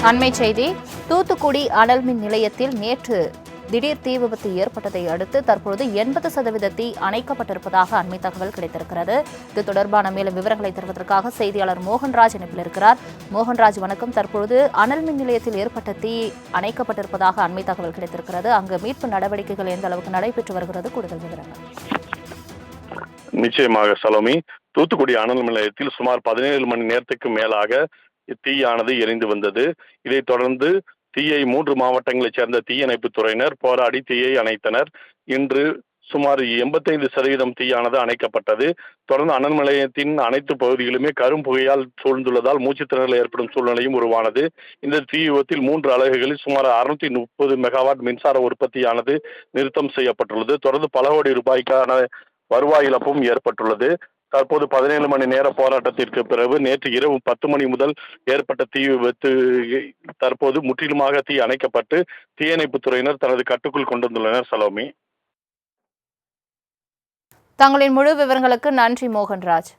அண்மை செய்தி. தூத்துக்குடி அனல் மின் நிலையத்தில் நேற்று திடீர் தீ விபத்து ஏற்பட்டதை அடுத்து தற்பொழுது 80% தீ அணைக்கப்பட்டிருப்பதாக அண்மை தகவல் கிடைத்திருக்கிறது. இது தொடர்பான மேலும் விவரங்களை தருவதற்காக செய்தியாளர் மோகன்ராஜ் இணைப்பில் இருக்கிறார். மோகன்ராஜ், வணக்கம். தற்பொழுது அனல் மின் நிலையத்தில் ஏற்பட்ட தீ அணைக்கப்பட்டிருப்பதாக அண்மை தகவல் கிடைத்திருக்கிறது. அங்கு மீட்பு நடவடிக்கைகள் எந்த அளவுக்கு நடைபெற்று வருகிறது? கூடுதல் விவரங்கள். நிச்சயமாக சலோமி. தூத்துக்குடி அனல் நிலையத்தில் சுமார் 17 மணி நேரத்துக்கு மேலாக தீயானது எரிந்து வந்தது. இதைத் தொடர்ந்து தீயை 3 மாவட்டங்களைச் சேர்ந்த தீயணைப்புத் துறையினர் போராடி தீயை அணைத்தனர். இன்று சுமார் 85% தீயானது அணைக்கப்பட்டது. தொடர்ந்து அனல் நிலையத்தின் அனைத்து பகுதிகளுமே கரும்புகையால் சூழ்ந்துள்ளதால் மூச்சுத்திணறல் ஏற்படும் சூழ்நிலையும் உருவானது. இந்த தீ விபத்தில் 3 அலகுகளில் சுமார் 630 மெகாவாட் மின்சார உற்பத்தியானது நிறுத்தம் செய்யப்பட்டுள்ளது. தொடர்ந்து பல கோடி ரூபாய்க்கான வருவாய் இழப்பும் ஏற்பட்டுள்ளது. தற்போது 17 மணி நேர போராட்டத்திற்கு பிறகு நேற்று இரவு 10 மணி முதல் ஏற்பட்ட தீ விபத்து தற்போது முற்றிலுமாக தீ அணைக்கப்பட்டு தீயணைப்புத் துறையினர் தனது கட்டுக்குள் கொண்டு வந்துள்ளனர். சலோமி, தங்களின் முழு விவரங்களுக்கு நன்றி மோகன்ராஜ்.